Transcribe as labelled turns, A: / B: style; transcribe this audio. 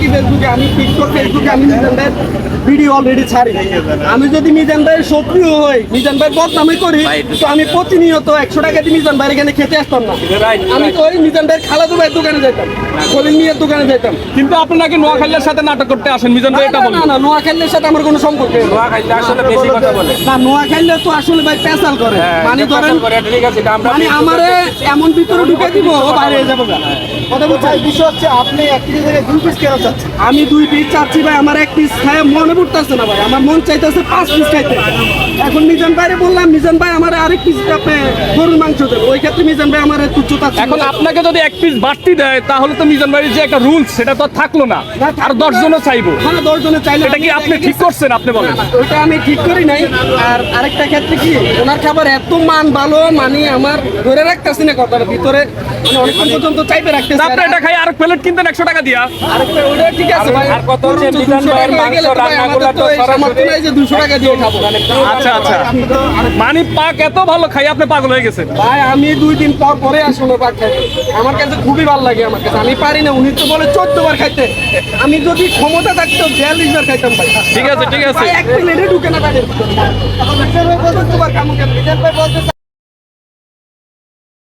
A: থাকি ফেসবুকে, আমি টিকটক, ফেসবুকে আমি মিজান ভাইয়ের ভিডিও অলরেডি ছাড়ি। আমি যদি মিজান ভাইয়ের শত্রু হই, মিজান ভাইয়ের বদনামি করি, তো আমি প্রতিনিয়ত 100 টাকা দিয়ে মিজান ভাইয়ের এখানে খেতে আসতাম না। আমি তো ওই মিজান ভাইয়ের খালাদু ভাইয়ের দোকানে যেতাম, খলিল মিয়ার দোকানে যেতাম।
B: কিন্তু আপনি নাকি নোয়াখালীর সাথে নাটক করতে আসেন, মিজান ভাই এটা
A: না
B: বলেন।
A: না, নোয়াখালীর সাথে আমার কোনো সম্পর্ক নেই।
C: আসলে বেশি কথা বলে।
A: না, নোয়াখালী তো আসলে ভাই পেশাল করে, মানে ধরেন
C: ঠিক আছে, এটা আমরা
A: মানে আমারে এমন ভিতরে ঢুকে দিব, ও বাইরে যাবো না। কথা বলছেন,
D: বিষয় হচ্ছে আপনি এক কেজি থেকে 2 পিস কেন চাচ্ছেন?
A: আমি 2 পিস চাচ্ছি ভাই, আমার 1 পিস খায় মনে পড়তেছে না ভাই, আমার মন চাইতেছে 5 পিস খাইতে। এখন মিজান ভাইরে বললাম, মিজান ভাই আমার আরেক পিস আপনি গরুর মাংস দেবো, ওই ক্ষেত্রে মিজান ভাই আমার তুচ্ছ চাচ্ছে।
B: এখন আপনাকে যদি 1 পিস বাড়তি দেয়, তাহলে তো মিজান ভাইয়ের যে একটা রুলস, সেটা তো আর থাকলো না, আর 10 জনও চাইবো।
A: হ্যাঁ, 10 জনে চাইলে
B: এটা কি আপনি ঠিক করছেন? আপনি বলেন।
A: ওইটা আমি ঠিক করি নাই। আর আরেকটা ক্ষেত্রে কি, ওনার খাবার এত মান ভালো, মানে আমার ধরে রাখতেছি না কথার ভিতরে, মানে অনেকক্ষণ পর্যন্ত চাইতে রাখতেছি।
B: আপনি এটা খাই আর প্লেট কিনতেন 100 টাকা দিয়া।
A: আরেকটা ওটা ঠিক আছে ভাই,
C: আর কত হচ্ছে মিজান
A: 200
C: ভাইয়ের
A: টাকা হয়ে গেলে তো ভাই,
C: মাংস
A: আমাদের তো এই
C: রান্নাগুলো তো
A: সামর্থ্য নাই যে 200 টাকা দিয়ে খাবো।
B: আচ্ছা আচ্ছা, মানে পাক এত ভালো খাই আপনি পাগল হয়ে গেছেন।
A: ভাই আমি 2 দিন পর পরে আসলে পাক খাই, আমার কাছে খুবই ভালো লাগে। আমার কাছে আমি পারি না, উনি তো বলে 14 বার খাইতে, আমি যদি ক্ষমতা থাকতো 42 বার খাইতাম ভাই।
B: ঠিক আছে ঠিক আছে।
A: ভাই এক প্লেটে ঢুকে না বাইরে, 14 বার কামু কেন?